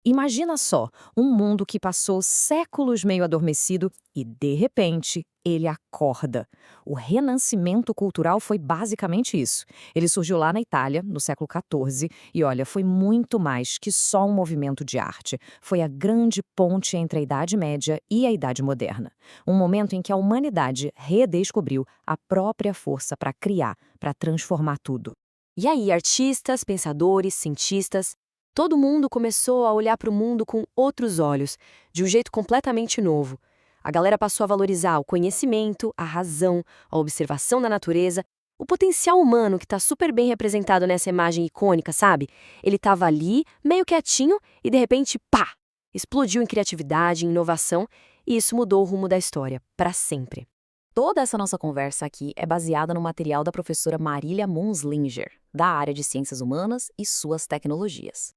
Imagina só, um mundo que passou séculos meio adormecido e, de repente, ele acorda. O renascimento cultural foi basicamente isso. Ele surgiu lá na Itália, no século XIV, e olha, foi muito mais que só um movimento de arte. Foi a grande ponte entre a Idade Média e a Idade Moderna. Um momento em que a humanidade redescobriu a própria força para criar, para transformar tudo. E aí, artistas, pensadores, cientistas, todo mundo começou a olhar para o mundo com outros olhos, de um jeito completamente novo. A galera passou a valorizar o conhecimento, a razão, a observação da natureza, o potencial humano que está super bem representado nessa imagem icônica, sabe? Ele estava ali, meio quietinho, e de repente, pá! Explodiu em criatividade, em inovação, e isso mudou o rumo da história, para sempre. Toda essa nossa conversa aqui é baseada no material da professora Marília Munzlinger, da área de Ciências Humanas e suas tecnologias.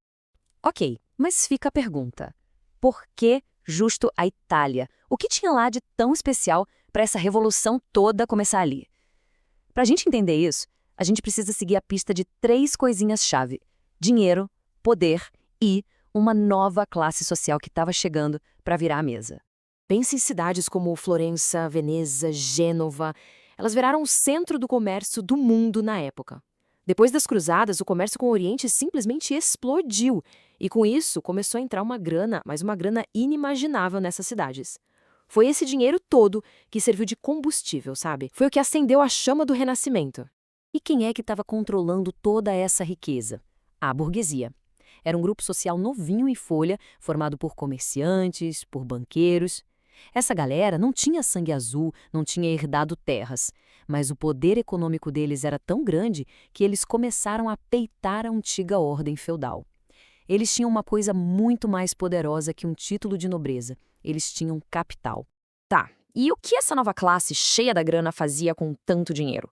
Ok, mas fica a pergunta: por que justo a Itália? O que tinha lá de tão especial para essa revolução toda começar ali? Para a gente entender isso, a gente precisa seguir a pista de três coisinhas-chave: dinheiro, poder e uma nova classe social que estava chegando para virar a mesa. Pense em cidades como Florença, Veneza, Gênova. Elas viraram o centro do comércio do mundo na época. Depois das cruzadas, o comércio com o Oriente simplesmente explodiu. E com isso, começou a entrar uma grana, mas uma grana inimaginável nessas cidades. Foi esse dinheiro todo que serviu de combustível, sabe? Foi o que acendeu a chama do Renascimento. E quem é que estava controlando toda essa riqueza? A burguesia. Era um grupo social novinho em folha, formado por comerciantes, por banqueiros. Essa galera não tinha sangue azul, não tinha herdado terras, mas o poder econômico deles era tão grande que eles começaram a peitar a antiga ordem feudal. Eles tinham uma coisa muito mais poderosa que um título de nobreza. Eles tinham capital. Tá, e o que essa nova classe cheia da grana fazia com tanto dinheiro?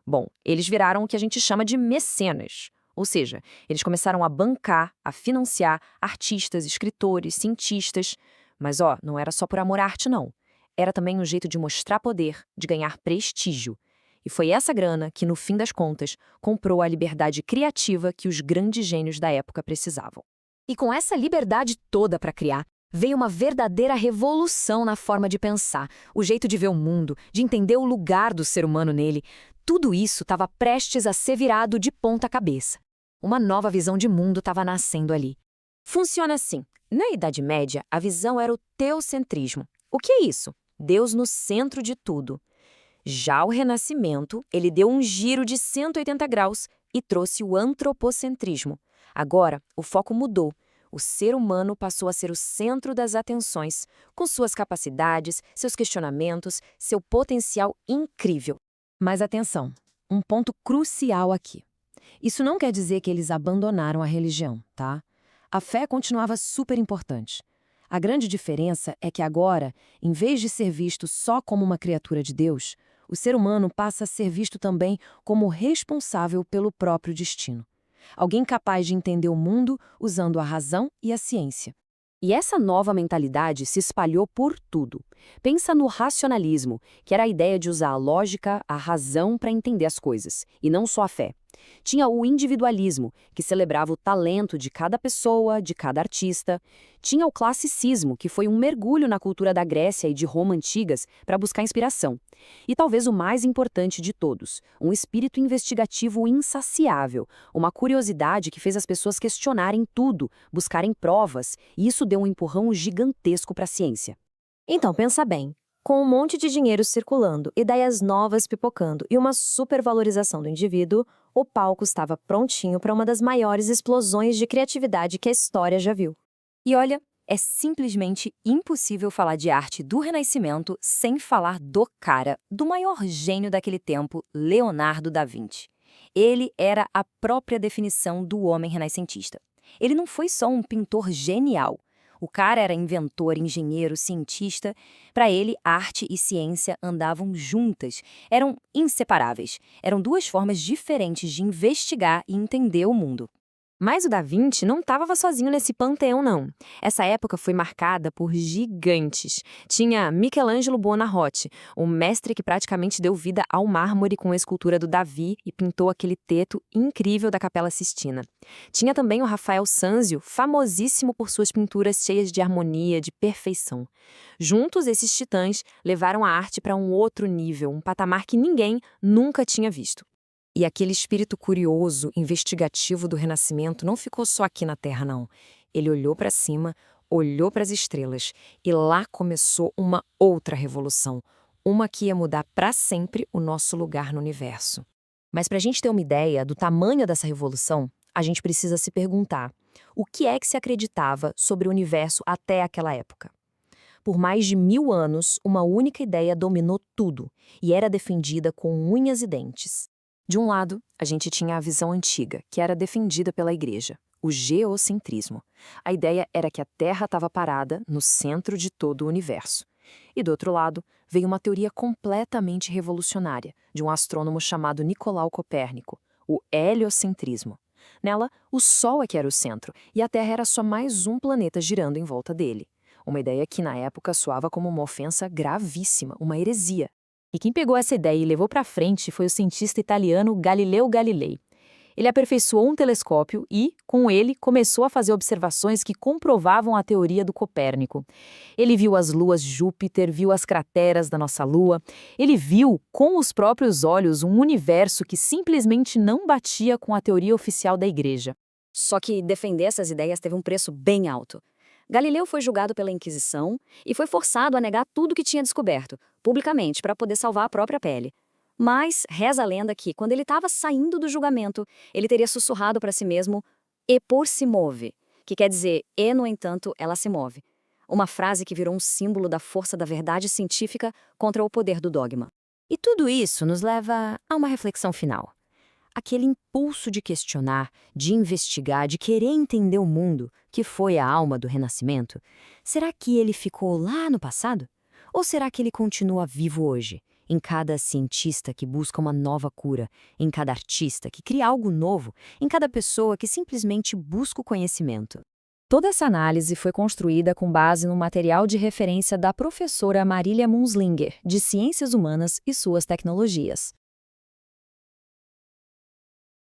Bom, eles viraram o que a gente chama de mecenas. Ou seja, eles começaram a bancar, a financiar artistas, escritores, cientistas. Mas, ó, não era só por amor à arte, não. Era também um jeito de mostrar poder, de ganhar prestígio. E foi essa grana que, no fim das contas, comprou a liberdade criativa que os grandes gênios da época precisavam. E com essa liberdade toda para criar, veio uma verdadeira revolução na forma de pensar, o jeito de ver o mundo, de entender o lugar do ser humano nele. Tudo isso estava prestes a ser virado de ponta cabeça. Uma nova visão de mundo estava nascendo ali. Funciona assim. Na Idade Média, a visão era o teocentrismo. O que é isso? Deus no centro de tudo. Já o Renascimento, ele deu um giro de 180 graus e trouxe o antropocentrismo. Agora, o foco mudou. O ser humano passou a ser o centro das atenções, com suas capacidades, seus questionamentos, seu potencial incrível. Mas atenção, um ponto crucial aqui. Isso não quer dizer que eles abandonaram a religião, tá? A fé continuava super importante. A grande diferença é que agora, em vez de ser visto só como uma criatura de Deus, o ser humano passa a ser visto também como responsável pelo próprio destino. Alguém capaz de entender o mundo usando a razão e a ciência. E essa nova mentalidade se espalhou por tudo. Pensa no racionalismo, que era a ideia de usar a lógica, a razão para entender as coisas, e não só a fé. Tinha o individualismo, que celebrava o talento de cada pessoa, de cada artista. Tinha o classicismo, que foi um mergulho na cultura da Grécia e de Roma antigas para buscar inspiração. E talvez o mais importante de todos, um espírito investigativo insaciável, uma curiosidade que fez as pessoas questionarem tudo, buscarem provas, e isso deu um empurrão gigantesco para a ciência. Então, pensa bem. Com um monte de dinheiro circulando, ideias novas pipocando e uma supervalorização do indivíduo, o palco estava prontinho para uma das maiores explosões de criatividade que a história já viu. E olha, é simplesmente impossível falar de arte do Renascimento sem falar do cara, do maior gênio daquele tempo, Leonardo da Vinci. Ele era a própria definição do homem renascentista. Ele não foi só um pintor genial. O cara era inventor, engenheiro, cientista. Para ele, arte e ciência andavam juntas, eram inseparáveis. Eram duas formas diferentes de investigar e entender o mundo. Mas o Da Vinci não estava sozinho nesse panteão, não. Essa época foi marcada por gigantes. Tinha Michelangelo Buonarroti, o mestre que praticamente deu vida ao mármore com a escultura do Davi e pintou aquele teto incrível da Capela Sistina. Tinha também o Rafael Sanzio, famosíssimo por suas pinturas cheias de harmonia, de perfeição. Juntos, esses titãs levaram a arte para um outro nível, um patamar que ninguém nunca tinha visto. E aquele espírito curioso, investigativo do Renascimento não ficou só aqui na Terra, não. Ele olhou para cima, olhou para as estrelas, e lá começou uma outra revolução, uma que ia mudar para sempre o nosso lugar no universo. Mas para a gente ter uma ideia do tamanho dessa revolução, a gente precisa se perguntar: o que é que se acreditava sobre o universo até aquela época? Por mais de 1000 anos, uma única ideia dominou tudo, e era defendida com unhas e dentes. De um lado, a gente tinha a visão antiga, que era defendida pela Igreja, o geocentrismo. A ideia era que a Terra estava parada no centro de todo o universo. E do outro lado, veio uma teoria completamente revolucionária, de um astrônomo chamado Nicolau Copérnico, o heliocentrismo. Nela, o Sol é que era o centro, e a Terra era só mais um planeta girando em volta dele. Uma ideia que, na época, soava como uma ofensa gravíssima, uma heresia. E quem pegou essa ideia e levou para frente foi o cientista italiano Galileu Galilei. Ele aperfeiçoou um telescópio e, com ele, começou a fazer observações que comprovavam a teoria do Copérnico. Ele viu as luas de Júpiter, viu as crateras da nossa Lua. Ele viu, com os próprios olhos, um universo que simplesmente não batia com a teoria oficial da Igreja. Só que defender essas ideias teve um preço bem alto. Galileu foi julgado pela Inquisição e foi forçado a negar tudo que tinha descoberto, publicamente, para poder salvar a própria pele. Mas reza a lenda que, quando ele estava saindo do julgamento, ele teria sussurrado para si mesmo "Eppur si move", que quer dizer "e, no entanto, ela se move". Uma frase que virou um símbolo da força da verdade científica contra o poder do dogma. E tudo isso nos leva a uma reflexão final. Aquele impulso de questionar, de investigar, de querer entender o mundo, que foi a alma do Renascimento, será que ele ficou lá no passado? Ou será que ele continua vivo hoje, em cada cientista que busca uma nova cura, em cada artista que cria algo novo, em cada pessoa que simplesmente busca o conhecimento? Toda essa análise foi construída com base no material de referência da professora Marília Munzlinger, de Ciências Humanas e Suas Tecnologias.